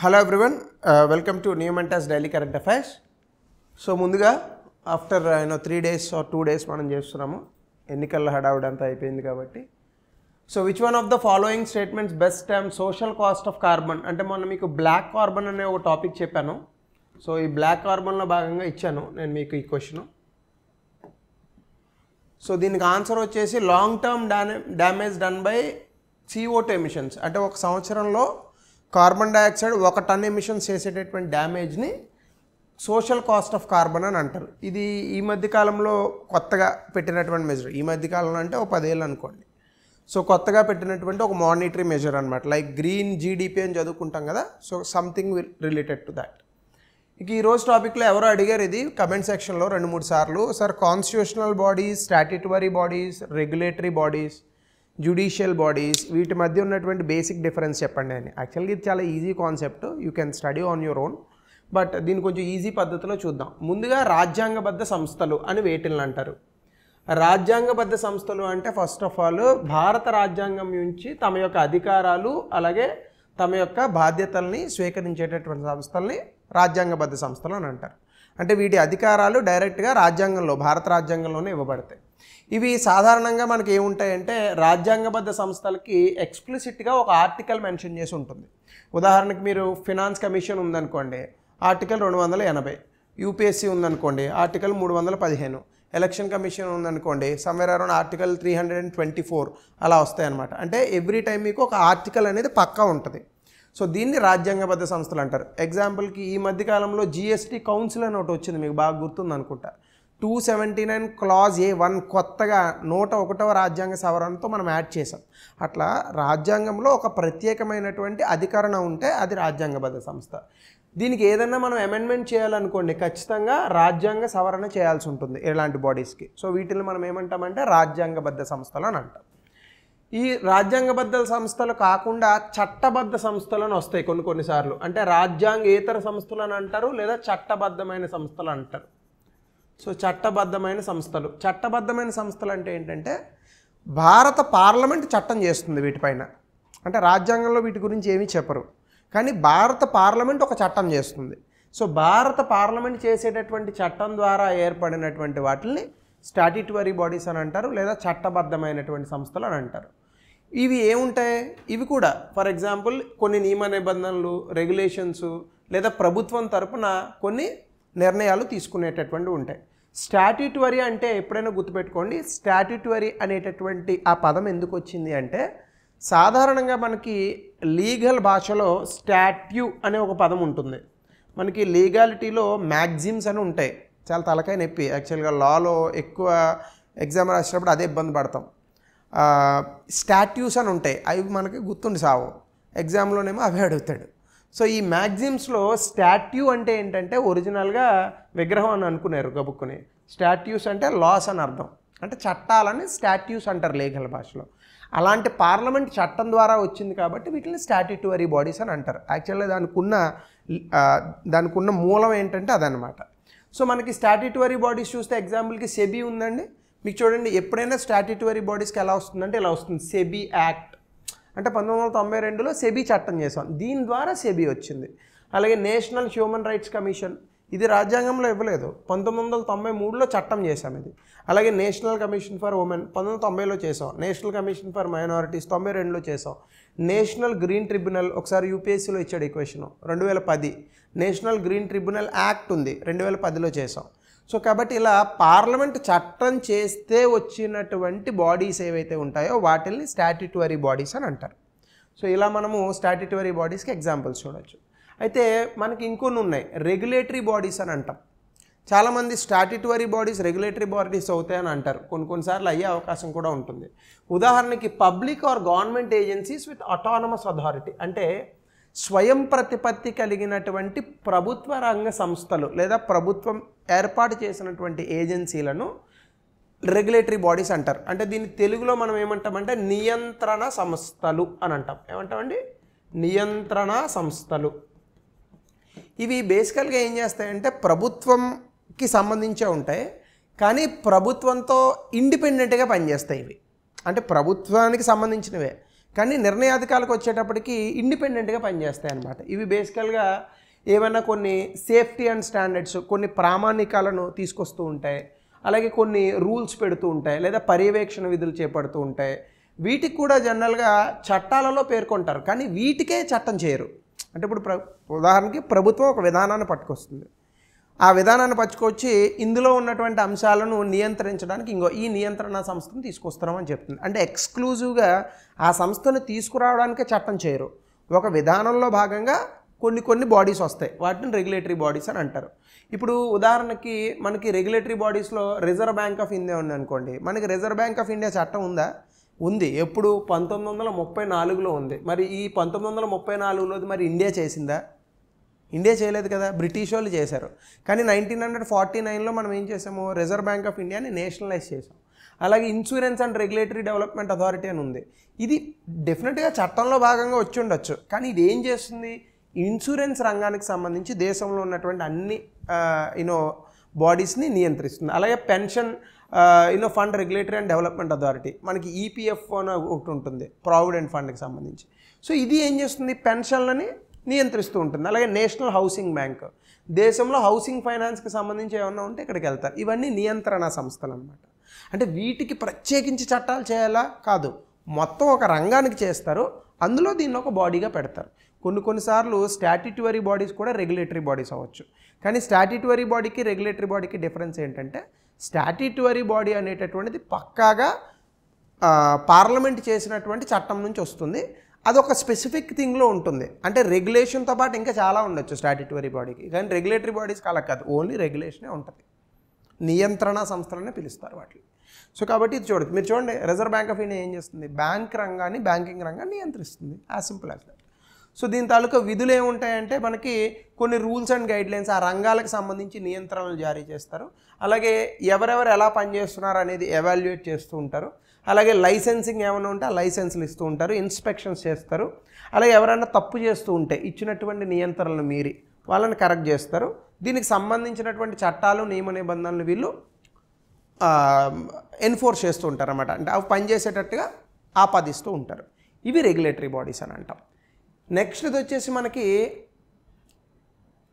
Hello everyone, welcome to New Mentor's Daily Current Affairs. So ముందుగా after 3 days or 2 days మనం చేస్తున్నాము ఎన్నికల హడావుడి అంతా అయిపోయింది కాబట్టి. So which one of the following statements best term social cost of carbon అంటే మొన్న మీకు బ్లాక్ కార్బన్ అనే ఒక టాపిక్ చెప్పాను. సో ఈ బ్లాక్ కార్బన్లో భాగంగా ఇచ్చాను నేను మీకు ఈ క్వశ్చన్. సో దీనికి ఆన్సర్ వచ్చేసి long term damage done by CO2 emissions అంటే ఒక సంవత్సరంలో కార్బన్ డైఆక్సైడ్ 1 టన్ ఎమిషన్స్ చేసేటటువంటి డ్యామేజ్ని సోషల్ కాస్ట్ ఆఫ్ కార్బన్ అని అంటారు. ఇది ఈ మధ్యకాలంలో కొత్తగా పెట్టినటువంటి మెజర్. ఈ మధ్యకాలంలో అంటే ఒక 10 ఏళ్ళు అనుకోండి. సో కొత్తగా పెట్టినటువంటి ఒక మానిటరీ మెజర్ అనమాట. లైక్ గ్రీన్ GDP అని చదువుకుంటాం కదా. So something related to that. ఇక ఈరోజు టాపిక్లో ఎవరో అడిగారు ఇది కమెంట్ సెక్షన్లో 2-3 సార్లు. Sir constitutional bodies, statutory bodies, regulatory bodies, judicial bodies వీటి మధ్య ఉన్నటువంటి బేసిక్ డిఫరెన్స్ చెప్పండి అని. యాక్చువల్గా ఇది చాలా easy concept, you can study on your own. But దీన్ని కొంచెం ఈజీ పద్ధతిలో చూద్దాం. ముందుగా రాజ్యాంగబద్ధ సంస్థలు అని వేటిల్ని అంటారు. రాజ్యాంగబద్ధ సంస్థలు అంటే ఫస్ట్ ఆఫ్ ఆల్ భారత రాజ్యాంగం నుంచి తమ యొక్క అధికారాలు అలాగే తమ యొక్క బాధ్యతల్ని స్వీకరించేటటువంటి సంస్థల్ని రాజ్యాంగబద్ధ సంస్థలు అని అంటారు. అంటే వీటి అధికారాలు డైరెక్ట్గా రాజ్యాంగంలో భారత రాజ్యాంగంలోనే ఇవ్వబడతాయి. ఇవి సాధారణంగా మనకి ఏముంటాయంటే రాజ్యాంగబద్ధ సంస్థలకి ఎక్స్ప్లిసిట్గా ఒక ఆర్టికల్ మెన్షన్ చేసి ఉంటుంది. ఉదాహరణకి మీరు ఫినాన్స్ కమిషన్ ఉందనుకోండి, ఆర్టికల్ 280, యూపీఎస్సీ ఉందనుకోండి, ఆర్టికల్ 315, ఎలక్షన్ కమిషన్ ఉందనుకోండి, సమ్వేర్ అరౌండ్ ఆర్టికల్ 324 అలా వస్తాయి అన్నమాట. అంటే ఎవ్రీ టైం మీకు ఒక ఆర్టికల్ అనేది పక్కా ఉంటుంది. సో దీన్ని రాజ్యాంగబద్ధ సంస్థలు అంటారు. ఎగ్జాంపుల్కి ఈ మధ్యకాలంలో GST కౌన్సిల్ అని ఒకటి వచ్చింది, మీకు బాగా గుర్తుంది అనుకుంటా. 279 క్లాజ్ A1 కొత్తగా 101వ రాజ్యాంగ సవరణతో మనం యాడ్ చేసాం. అట్లా రాజ్యాంగంలో ఒక ప్రత్యేకమైనటువంటి అధికరణ ఉంటే అది రాజ్యాంగబద్ధ సంస్థ. దీనికి ఏదన్నా మనం అమెండ్మెంట్ చేయాలనుకోండి ఖచ్చితంగా రాజ్యాంగ సవరణ చేయాల్సి ఉంటుంది ఇలాంటి బాడీస్కి. సో వీటిని మనం ఏమంటామంటే రాజ్యాంగబద్ధ సంస్థలు అని అంటాం. ఈ రాజ్యాంగబద్ధ సంస్థలు కాకుండా చట్టబద్ధ సంస్థలను వస్తాయి కొన్నిసార్లు. అంటే రాజ్యాంగేతర సంస్థలు అని అంటారు లేదా చట్టబద్ధమైన సంస్థలు అంటారు. సో చట్టబద్ధమైన సంస్థలు అంటే ఏంటంటే భారత పార్లమెంట్ చట్టం చేస్తుంది వీటిపైన. అంటే రాజ్యాంగంలో వీటి గురించి ఏమీ చెప్పరు, కానీ భారత పార్లమెంట్ ఒక చట్టం చేస్తుంది. సో భారత పార్లమెంట్ చేసేటటువంటి చట్టం ద్వారా ఏర్పడినటువంటి వాటిని స్టాట్యుటరీ బాడీస్ అని అంటారు లేదా చట్టబద్ధమైనటువంటి సంస్థలు అని అంటారు. ఇవి ఏముంటాయి, ఇవి కూడా ఫర్ ఎగ్జాంపుల్ కొన్ని నియమ నిబంధనలు, రెగ్యులేషన్స్ లేదా ప్రభుత్వం తరపున కొన్ని నిర్ణయాలు తీసుకునేటటువంటి ఉంటాయి. స్టాట్యుటరీ అంటే ఎప్పుడైనా గుర్తుపెట్టుకోండి, స్టాట్యుటరీ అనేటటువంటి ఆ పదం ఎందుకు వచ్చింది అంటే సాధారణంగా మనకి లీగల్ భాషలో స్టాట్యూ అనే ఒక పదం ఉంటుంది. మనకి లీగాలిటీలో మ్యాగ్జిమ్స్ అని ఉంటాయి, చాలా తలకాయ నొప్పి యాక్చువల్గా. లాలో ఎక్కువ ఎగ్జామ్ రాసేటప్పుడు అదే ఇబ్బంది పడతాం. స్టాట్యూస్ అని ఉంటాయి, అవి మనకి గుర్తుండి సావు, ఎగ్జామ్లోనేమో అవే అడుగుతాడు. సో ఈ మ్యాగ్జిమ్స్లో స్టాట్యూ అంటే ఏంటంటే ఒరిజినల్గా విగ్రహం అని అనుకున్నారు గబుక్కుని. స్టాట్యూస్ అంటే లాస్ అని అర్థం, అంటే చట్టాలని స్టాట్యూస్ అంటారు లీగల్ భాషలో. అలాంటి పార్లమెంట్ చట్టం ద్వారా వచ్చింది కాబట్టి వీటిని స్టాట్యుటరీ బాడీస్ అని అంటారు. యాక్చువల్గా దానికి ఉన్న మూలం ఏంటంటే అదనమాట. సో మనకి స్టాట్యుటరీ బాడీస్ చూస్తే ఎగ్జాంపుల్కి సెబీ ఉందండి. మీకు చూడండి ఎప్పుడైనా స్టాట్యుటరీ బాడీస్కి ఎలా వస్తుందంటే ఇలా వస్తుంది, సెబీ యాక్ట్. అంటే 1992లో సెబీ చట్టం చేసాం, దీని ద్వారా సెబీ వచ్చింది. అలాగే నేషనల్ హ్యూమన్ రైట్స్ కమిషన్, ఇది రాజ్యాంగంలో ఇవ్వలేదు, 1993లో చట్టం చేసాం ఇది. అలాగే నేషనల్ కమిషన్ ఫర్ ఉమెన్ 1990లో చేసాం. నేషనల్ కమిషన్ ఫర్ మైనారిటీస్ 92లో చేసాం. నేషనల్ గ్రీన్ ట్రిబ్యునల్ ఒకసారి యూపీఎస్సీలో ఇచ్చాడు ఈ question 2010. National green tribunal act ఉంది 2010లో చేసాం. సో కాబట్టి ఇలా పార్లమెంట్ చట్టం చేస్తే వచ్చినటువంటి బాడీస్ ఏవైతే ఉంటాయో వాటిల్ని స్టాట్యుటరీ బాడీస్ అని అంటారు. సో ఇలా మనము స్టాట్యుటరీ బాడీస్కి ఎగ్జాంపుల్స్ చూడొచ్చు. అయితే మనకి ఇంకొన్ని ఉన్నాయి, రెగ్యులేటరీ బాడీస్ అని అంటాం. చాలామంది స్టాట్యుటరీ బాడీస్ రెగ్యులేటరీ బాడీస్ అవుతాయని అంటారు, కొన్నిసార్లు అయ్యే అవకాశం కూడా ఉంటుంది. ఉదాహరణకి public or government agencies with autonomous authority, అంటే స్వయం ప్రతిపత్తి కలిగినటువంటి ప్రభుత్వ రంగ సంస్థలు లేదా ప్రభుత్వం ఏర్పాటు చేసినటువంటి ఏజెన్సీలను రెగ్యులేటరీ బాడీస్ అంటారు. అంటే దీన్ని తెలుగులో మనం ఏమంటామంటే నియంత్రణ సంస్థలు అని అంటాం. ఏమంటామండి? నియంత్రణ సంస్థలు. ఇవి బేసికల్గా ఏం చేస్తాయంటే ప్రభుత్వంకి సంబంధించే ఉంటాయి, కానీ ప్రభుత్వంతో ఇండిపెండెంట్గా పనిచేస్తాయి ఇవి. అంటే ప్రభుత్వానికి సంబంధించినవే కానీ నిర్ణయాధికారులకు వచ్చేటప్పటికి ఇండిపెండెంట్గా పనిచేస్తాయి అన్నమాట. ఇవి బేసికల్గా ఏమైనా కొన్ని సేఫ్టీ అండ్ స్టాండర్డ్స్, కొన్ని ప్రామాణికాలను తీసుకొస్తూ ఉంటాయి, అలాగే కొన్ని రూల్స్ పెడుతూ ఉంటాయి, లేదా పర్యవేక్షణ విధులు చేపడుతూ ఉంటాయి. వీటికి కూడా జనరల్గా చట్టాలలో పేర్కొంటారు, కానీ వీటికే చట్టం చేయరు. అంటే ఇప్పుడు ఉదాహరణకి ప్రభుత్వం ఒక విధానాన్ని పట్టుకొస్తుంది, ఆ విధానాన్ని పట్టుకొచ్చి ఇందులో ఉన్నటువంటి అంశాలను నియంత్రించడానికి ఈ నియంత్రణ సంస్థను తీసుకొస్తున్నామని చెప్తుంది. అంటే ఎక్స్క్లూజివ్గా ఆ సంస్థను తీసుకురావడానికే చట్టం చేయరు. ఒక విధానంలో భాగంగా కొన్ని బాడీస్ వస్తాయి, వాటిని రెగ్యులేటరీ బాడీస్ అని అంటారు. ఇప్పుడు ఉదాహరణకి మనకి రెగ్యులేటరీ బాడీస్లో రిజర్వ్ బ్యాంక్ ఆఫ్ ఇండియా ఉంది అనుకోండి. మనకి రిజర్వ్ బ్యాంక్ ఆఫ్ ఇండియా చట్టం ఉందా? ఉంది. ఎప్పుడు? 1934లో ఉంది. మరి ఈ 1934లోది మరి ఇండియా చేసిందా? ఇండియా చేయలేదు కదా, బ్రిటిష్ వాళ్ళు చేశారు. కానీ 1949లో మనం ఏం చేసాము, రిజర్వ్ బ్యాంక్ ఆఫ్ ఇండియాని నేషనలైజ్ చేసాం. అలాగే insurance and regulatory development authority అని ఉంది. ఇది డెఫినెట్గా చట్టంలో భాగంగా వచ్చి ఉండొచ్చు, కానీ ఇది ఏం చేస్తుంది, ఇన్సూరెన్స్ రంగానికి సంబంధించి దేశంలో ఉన్నటువంటి అన్ని బాడీస్ని నియంత్రిస్తుంది. అలాగే pension fund regulatory and development authority, మనకి ఈపీఎఫ్ అని ఒకటి ఉంటుంది, ప్రావిడెంట్ ఫండ్కి సంబంధించి. సో ఇది ఏం చేస్తుంది, పెన్షన్లని నియంత్రిస్తూ ఉంటుంది. అలాగే నేషనల్ హౌసింగ్ బ్యాంక్, దేశంలో హౌసింగ్ ఫైనాన్స్కి సంబంధించి ఏమన్నా ఉంటే ఇక్కడికి వెళ్తారు. ఇవన్నీ నియంత్రణ సంస్థలు అన్నమాట. అంటే వీటికి ప్రత్యేకించి చట్టాలు చేయాలా? కాదు, మొత్తం ఒక రంగానికి చేస్తారు, అందులో దీన్ని ఒక బాడీగా పెడతారు. కొన్నిసార్లు స్టాట్యూటరీ బాడీస్ కూడా రెగ్యులేటరీ బాడీస్ అవ్వచ్చు. కానీ స్టాట్యూటరీ బాడీకి రెగ్యులేటరీ బాడీకి డిఫరెన్స్ ఏంటంటే, స్టాట్యూటరీ బాడీ అనేటటువంటిది పక్కాగా పార్లమెంట్ చేసినటువంటి చట్టం నుంచి వస్తుంది. అదొక స్పెసిఫిక్ థింగ్లో ఉంటుంది. అంటే రెగ్యులేషన్తో పాటు ఇంకా చాలా ఉండొచ్చు స్టాట్యూటరీ బాడీకి, కానీ రెగ్యులేటరీ బాడీస్కి అలా కాదు, ఓన్లీ రెగ్యులేషనే ఉంటుంది. నియంత్రణ సంస్థలనే పిలుస్తారు వాటిని. సో కాబట్టి ఇది చూడదు, మీరు చూడండి, రిజర్వ్ బ్యాంక్ ఆఫ్ ఇండియా ఏం చేస్తుంది, బ్యాంకింగ్ రంగాన్ని నియంత్రిస్తుంది. As simple as that. So దీని తాలూకా విధులు ఏముంటాయంటే, మనకి కొన్ని రూల్స్ అండ్ గైడ్లైన్స్ ఆ రంగాలకు సంబంధించి నియంత్రణలు జారీ చేస్తారు. అలాగే ఎవరెవరు ఎలా పనిచేస్తున్నారు అనేది ఎవాల్యుయేట్ చేస్తూ ఉంటారు. అలాగే లైసెన్సింగ్ ఏమైనా ఉంటే ఆ లైసెన్స్లు ఇస్తూ ఉంటారు, ఇన్స్పెక్షన్స్ చేస్తారు. అలాగే ఎవరైనా తప్పు చేస్తూ ఉంటే ఇచ్చినటువంటి నియంత్రణలు మీరి వాళ్ళని కరెక్ట్ చేస్తారు. దీనికి సంబంధించినటువంటి చట్టాలు, నియమ నిబంధనలు వీళ్ళు ఎన్ఫోర్స్ చేస్తూ ఉంటారు అన్నమాట. అంటే అవి పనిచేసేటట్టుగా ఆపాదిస్తూ ఉంటారు. ఇవి రెగ్యులేటరీ బాడీస్ అని అంటాం. నెక్స్ట్ వచ్చేసి మనకి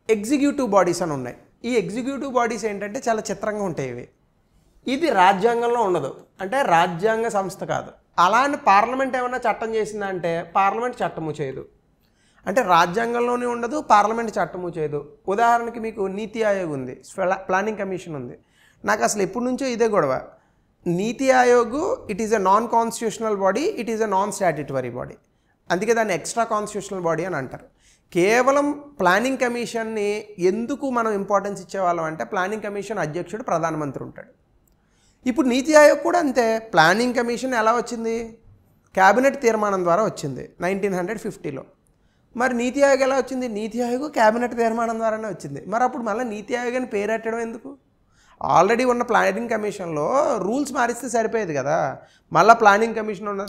ఎగ్జిక్యూటివ్ బాడీస్ అని ఉన్నాయి. ఈ ఎగ్జిక్యూటివ్ బాడీస్ ఏంటంటే చాలా చిత్రంగా ఉంటాయి ఇవి. ఇది రాజ్యాంగంలో ఉండదు, అంటే రాజ్యాంగ సంస్థ కాదు. అలానే పార్లమెంట్ ఏమైనా చట్టం చేసిందంటే పార్లమెంట్ చట్టము చేయదు. అంటే రాజ్యాంగంలోనే ఉండదు, పార్లమెంట్ చట్టము చేయదు. ఉదాహరణకి మీకు నీతి ఆయోగ్ ఉంది, ప్లానింగ్ కమిషన్ ఉంది. నాకు అసలు ఎప్పటి నుంచో ఇదే గొడవ. నీతి Aayog it is a non constitutional body, it is a non statutory body, అందుకే దాన్ని ఎక్స్ట్రా కాన్స్టిట్యూషనల్ బాడీ అని అంటారు. కేవలం ప్లానింగ్ కమిషన్ని ఎందుకు మనం ఇంపార్టెన్స్ ఇచ్చేవాళ్ళం అంటే, ప్లానింగ్ కమిషన్ అధ్యక్షుడు ప్రధానమంత్రి ఉంటాడు. ఇప్పుడు నీతి ఆయోగ్ కూడా అంతే. ప్లానింగ్ కమిషన్ ఎలా వచ్చింది, క్యాబినెట్ తీర్మానం ద్వారా వచ్చింది 1950లో. మరి నీతి ఆయోగ్ ఎలా వచ్చింది, నీతి ఆయోగ్ క్యాబినెట్ తీర్మానం ద్వారానే వచ్చింది. మరి అప్పుడు మళ్ళీ నీతి ఆయోగ్ అని పేరెట్టడం ఎందుకు? ఆల్రెడీ ఉన్న ప్లానింగ్ కమిషన్లో రూల్స్ మారిస్తే సరిపోయేది కదా. మళ్ళీ ప్లానింగ్ కమిషన్ ఉన్న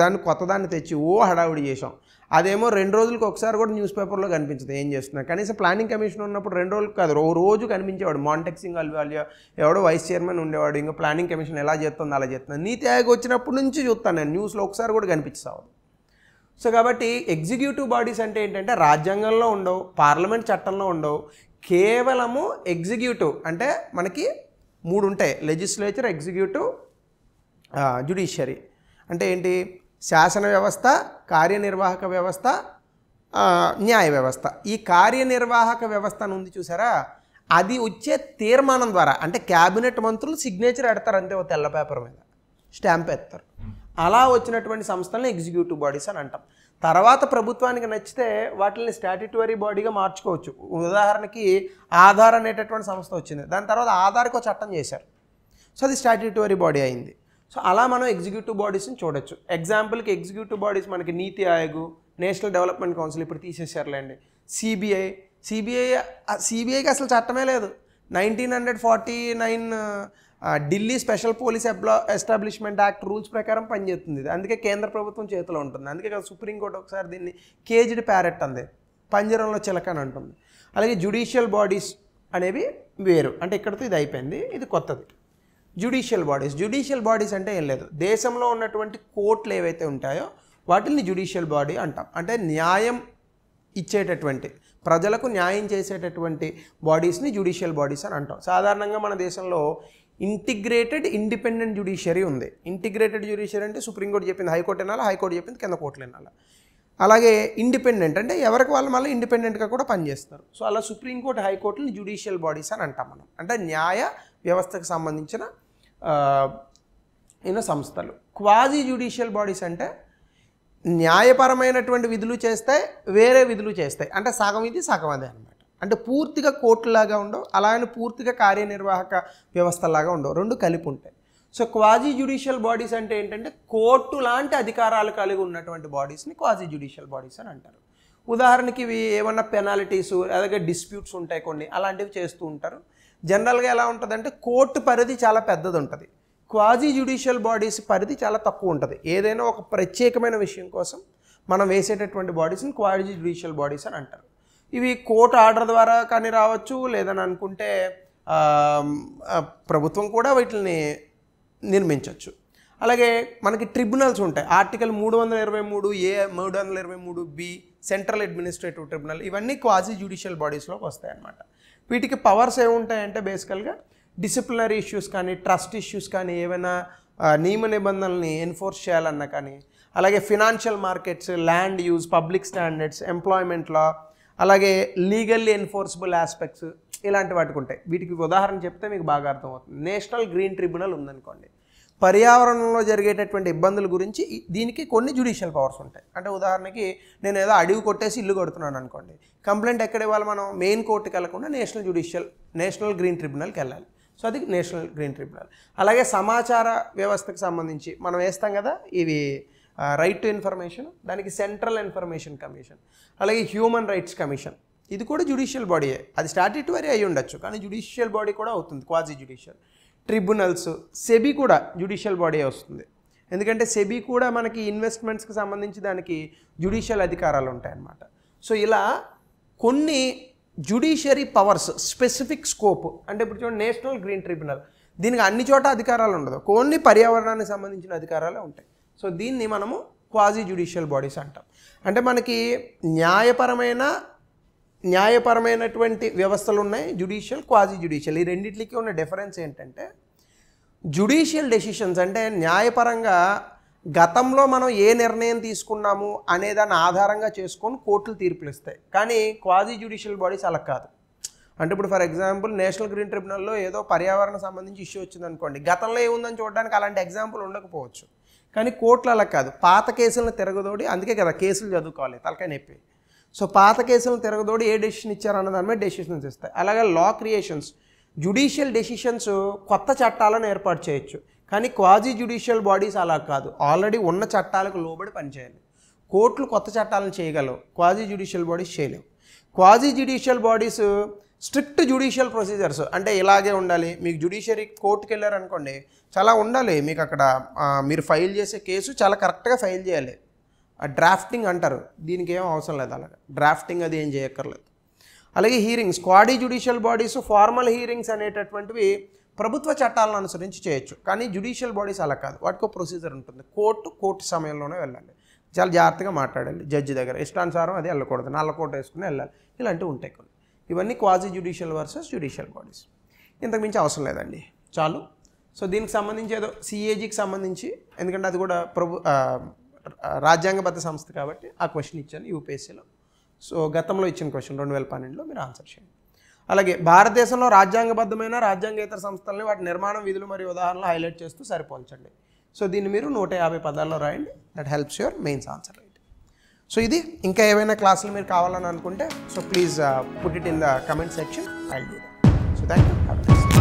దాన్ని కొత్తదాన్ని తెచ్చి హడావుడి చేసాం. అదేమో 2 రోజులకు ఒకసారి కూడా న్యూస్ పేపర్లో కనిపించదు ఏం చేస్తున్నారు. కనీసం ప్లానింగ్ కమిషన్ ఉన్నప్పుడు 2 రోజులకు కాదు, రోజు కనిపించేవాడు. మాంటెక్ సింగ్ అల్వాలియా ఎవడో వైస్ చైర్మన్ ఉండేవాడు, ఇంకా ప్లానింగ్ కమిషన్ ఎలా చేస్తుంది అలా చేస్తుంది. నీతి ఆయోగ్ వచ్చినప్పటి నుంచి చూస్తాను నేను, న్యూస్లో ఒకసారి కూడా కనిపించావు. సో కాబట్టి ఎగ్జిక్యూటివ్ బాడీస్ అంటే ఏంటంటే, రాజ్యాంగంలో ఉండవు, పార్లమెంట్ చట్టంలో ఉండవు, కేవలము ఎగ్జిక్యూటివ్. అంటే మనకి 3 ఉంటాయి, లెజిస్లేచర్, ఎగ్జిక్యూటివ్, జ్యుడిషియరీ. అంటే ఏంటి, శాసన వ్యవస్థ, కార్యనిర్వాహక వ్యవస్థ, న్యాయ వ్యవస్థ. ఈ కార్యనిర్వాహక వ్యవస్థ ఉంది చూసారా, అది వచ్చే తీర్మానం ద్వారా, అంటే క్యాబినెట్ మంత్రులు సిగ్నేచర్ పెడతారు అంతే, ఒక తెల్ల పేపర్ మీద స్టాంప్ ఎత్తారు. అలా వచ్చినటువంటి సంస్థలను ఎగ్జిక్యూటివ్ బాడీస్ అని అంటాం. తర్వాత ప్రభుత్వానికి నచ్చితే వాటిని స్టాట్యూటరీ బాడీగా మార్చుకోవచ్చు. ఉదాహరణకి ఆధార్ అనేటటువంటి సంస్థ వచ్చింది, దాని తర్వాత ఆధార్కి ఒక చట్టం చేశారు, సో అది స్టాట్యూటరీ బాడీ అయింది. సో అలా మనం ఎగ్జిక్యూటివ్ బాడీస్ని చూడొచ్చు. ఎగ్జాంపుల్కి ఎగ్జిక్యూటివ్ బాడీస్ మనకి నీతి ఆయోగ్, నేషనల్ డెవలప్మెంట్ కౌన్సిల్, ఇప్పుడు తీసేశారులేండి. సిబిఐకి అసలు చట్టమే లేదు. 1949 Delhi special police establishment act rules ప్రకారం పనిచేస్తుంది. అందుకే కేంద్ర ప్రభుత్వం చేతిలో ఉంటుంది. అందుకే సుప్రీంకోర్టు ఒకసారి దీన్ని కేజ్డ్ ప్యారెట్ అంది, పంజరంలో చిలక అని అంటుంది. అలాగే జ్యుడిషియల్ బాడీస్ అనేవి వేరు, అంటే ఇక్కడితో ఇది అయిపోయింది, ఇది కొత్తది. జ్యుడిషియల్ బాడీస్ అంటే ఏం లేదు, దేశంలో ఉన్నటువంటి కోర్టులు ఏవైతే ఉంటాయో వాటిని జ్యుడిషియల్ బాడీ అంటాం. అంటే న్యాయం ఇచ్చేటటువంటి, ప్రజలకు న్యాయం చేసేటటువంటి బాడీస్ని జ్యుడిషియల్ బాడీస్ అని అంటాం. సాధారణంగా మన దేశంలో ఇంటిగ్రేటెడ్ ఇండిపెండెంట్ జ్యుడిషియరీ ఉంది. ఇంటిగ్రేటెడ్ జ్యుడిషియరీ అంటే సుప్రీంకోర్టు చెప్పింది హైకోర్టు వినాలి, హైకోర్టు చెప్పింది కింద కోర్టులు వినాలి. అలాగే ఇండిపెండెంట్ అంటే ఎవరికి వాళ్ళు మళ్ళీ ఇండిపెండెంట్గా కూడా పనిచేస్తారు. సో అలా సుప్రీంకోర్టు, హైకోర్టుని జ్యుడిషియల్ బాడీస్ అని అంటాం మనం. అంటే న్యాయ వ్యవస్థకు సంబంధించిన సంస్థలు. క్వాజీ జ్యుడిషియల్ బాడీస్ అంటే న్యాయపరమైనటువంటి విధులు చేస్తాయి, వేరే విధులు చేస్తాయి. అంటే సగం ఇది సగం అదే అనమాట. అంటే పూర్తిగా కోర్టులాగా ఉండవు, అలాగే పూర్తిగా కార్యనిర్వాహక వ్యవస్థలాగా ఉండవు, రెండు కలిపి ఉంటాయి. సో క్వాజీ జ్యుడిషియల్ బాడీస్ అంటే ఏంటంటే కోర్టు లాంటి అధికారాలు కలిగి ఉన్నటువంటి బాడీస్ని క్వాజీ జ్యుడిషియల్ బాడీస్ అని అంటారు. ఉదాహరణకి ఇవి ఏమన్నా పెనాల్టీసు అలాగే డిస్ప్యూట్స్ ఉంటాయి కొన్ని, అలాంటివి చేస్తూ ఉంటారు. జనరల్గా ఎలా ఉంటుందంటే కోర్టు పరిధి చాలా పెద్దది ఉంటుంది, క్వాజీ జ్యుడిషియల్ బాడీస్ పరిధి చాలా తక్కువ ఉంటుంది. ఏదైనా ఒక ప్రత్యేకమైన విషయం కోసం మనం వేసేటటువంటి బాడీస్ని క్వాజీ జ్యుడిషియల్ బాడీస్ అని అంటారు. ఇవి కోర్టు ఆర్డర్ ద్వారా కానీ రావచ్చు, లేదని అనుకుంటే ప్రభుత్వం కూడా వీటిని నిర్మించవచ్చు. అలాగే మనకి ట్రిబ్యునల్స్ ఉంటాయి. Article 323A, 323B central administrative tribunal, ఇవన్నీ క్వాజీ జ్యుడిషియల్ బాడీస్లోకి వస్తాయి అన్నమాట. వీటికి పవర్స్ ఏముంటాయంటే బేసికల్గా డిసిప్లినరీ ఇష్యూస్ కానీ, ట్రస్ట్ ఇష్యూస్ కానీ, ఏమైనా నియమ నిబంధనల్ని ఎన్ఫోర్స్ చేయాలన్నా కానీ, అలాగే financial markets, land use, public standards, employment law, అలాగే లీగల్లీ ఎన్ఫోర్సబుల్ ఆస్పెక్ట్స్, ఇలాంటి వాటికి ఉంటాయి. వీటికి ఉదాహరణ చెప్తే మీకు బాగా అర్థమవుతుంది. నేషనల్ గ్రీన్ ట్రిబ్యునల్ ఉందనుకోండి, పర్యావరణంలో జరిగేటటువంటి ఇబ్బందుల గురించి దీనికి కొన్ని జ్యుడిషియల్ పవర్స్ ఉంటాయి. అంటే ఉదాహరణకి నేను ఏదో అడవి కొట్టేసి ఇల్లు కడుతున్నాను అనుకోండి, కంప్లైంట్ ఎక్కడ ఇవ్వాలి మనం? మెయిన్ కోర్టుకి వెళ్ళకుండా నేషనల్ గ్రీన్ ట్రిబ్యునల్కి వెళ్ళాలి. సో అది నేషనల్ గ్రీన్ ట్రిబ్యునల్. అలాగే సమాచార వ్యవస్థకు సంబంధించి మనం వేస్తాం కదా ఇవి రైట్ టు ఇన్ఫర్మేషన్, దానికి సెంట్రల్ ఇన్ఫర్మేషన్ కమిషన్. అలాగే హ్యూమన్ రైట్స్ కమిషన్, ఇది కూడా జ్యుడిషియల్ బాడీయే. అది స్టాట్యూటరీ అయి ఉండొచ్చు కానీ జ్యుడిషియల్ బాడీ కూడా అవుతుంది, క్వాజీ జ్యుడిషియల్. ట్రిబ్యునల్స్, సెబీ కూడా జ్యుడిషియల్ బాడీ వస్తుంది. ఎందుకంటే సెబీ కూడా మనకి ఇన్వెస్ట్మెంట్స్కి సంబంధించి దానికి జ్యుడిషియల్ అధికారాలు ఉంటాయన్నమాట. సో ఇలా కొన్ని జ్యుడిషియరీ పవర్స్, స్పెసిఫిక్ స్కోప్. అంటే ఇప్పుడు చూడండి నేషనల్ గ్రీన్ ట్రిబ్యునల్, దీనికి అన్ని చోట అధికారాలు ఉండదు, కొన్ని పర్యావరణానికి సంబంధించిన అధికారాలే ఉంటాయి. సో దీన్ని మనము క్వాజీ జ్యుడిషియల్ బాడీస్ అంటాం. అంటే మనకి న్యాయపరమైనటువంటి వ్యవస్థలు ఉన్నాయి, జ్యుడిషియల్, క్వాజీ జ్యుడిషియల్. ఈ రెండింటికి ఉన్న డిఫరెన్స్ ఏంటంటే జ్యుడిషియల్ డెసిషన్స్ అంటే న్యాయపరంగా గతంలో మనం ఏ నిర్ణయం తీసుకున్నాము అనే దాన్ని ఆధారంగా చేసుకొని కోర్టులు తీర్పులు ఇస్తాయి. కానీ క్వాజీ జ్యుడిషియల్ బాడీస్ అలా కాదు. అంటే ఇప్పుడు ఫర్ ఎగ్జాంపుల్ నేషనల్ గ్రీన్ ట్రిబ్యునల్లో ఏదో పర్యావరణ సంబంధించి ఇష్యూ వచ్చిందనుకోండి, గతంలో ఏముందని చూడడానికి అలాంటి ఎగ్జాంపుల్ ఉండకపోవచ్చు. కానీ కోర్టులు అలా కాదు, పాత కేసులను తిరగదోడి, అందుకే కదా కేసులు చదువుకోవాలి తలకాయ నొప్పి. సో పాత కేసులను తిరగదోడి ఏ డెసిషన్ ఇచ్చారన్న దాని మీద డెసిషన్స్ ఇస్తాయి. అలాగే లా క్రియేషన్స్, జ్యుడిషియల్ డెసిషన్స్ కొత్త చట్టాలను ఏర్పాటు చేయొచ్చు. కానీ క్వాజీ జ్యుడిషియల్ బాడీస్ అలా కాదు, ఆల్రెడీ ఉన్న చట్టాలకు లోబడి పనిచేయాలి. కోర్టులు కొత్త చట్టాలను చేయగలవు, క్వాజీ జ్యుడిషియల్ బాడీస్ చేయలేవు. Quasi judicial bodies strict judicial procedures, అంటే ఇలాగే ఉండాలి. మీకు జ్యుడిషియరీ కోర్టుకి వెళ్ళారనుకోండి, చాలా ఉండాలి మీకు అక్కడ. మీరు ఫైల్ చేసే కేసు చాలా కరెక్ట్గా ఫైల్ చేయాలి. డ్రాఫ్టింగ్ అంటారు, దీనికి ఏం అవసరం లేదు, అలాగా డ్రాఫ్టింగ్ అది ఏం చేయక్కర్లేదు. అలాగే hearings, quasi judicial bodies formal hearings అనేటటువంటివి ప్రభుత్వ చట్టాలను అనుసరించి చేయొచ్చు. కానీ జ్యుడిషియల్ బాడీస్ అలా కాదు, వాటికి ఒక ప్రొసీజర్ ఉంటుంది. కోర్టు సమయంలోనే వెళ్ళాలి, చాలా జాగ్రత్తగా మాట్లాడాలి జడ్జి దగ్గర, ఇష్టానుసారం అది వెళ్ళకూడదు, నల్ల కోట్ వేసుకుని వెళ్ళాలి, ఇలాంటివి ఉంటాయి కొన్ని. ఇవన్నీ quasi judicial versus judicial bodies. ఇంతకుమించి అవసరం లేదండి, చాలు. సో దీనికి సంబంధించి ఏదో సిఏజీకి సంబంధించి, ఎందుకంటే అది కూడా రాజ్యాంగబద్ధ సంస్థ కాబట్టి ఆ క్వశ్చన్ ఇచ్చాను యూపీఎస్సీలో. సో గతంలో ఇచ్చిన క్వశ్చన్ 2012లో మీరు ఆన్సర్ చేయండి. అలాగే భారతదేశంలో రాజ్యాంగబద్ధమైన రాజ్యాంగేతర సంస్థలని వాటి నిర్మాణం, విధులు మరియు ఉదాహరణలు హైలైట్ చేస్తూ సరిపోల్చండి. సో దీన్ని మీరు 150 పదాల్లో రాయండి, that helps your mains answer right. So ఇది ఇంకా ఏవైనా క్లాసులు మీరు కావాలని అనుకుంటే so please put it in the comment section, I will do that. So thank you.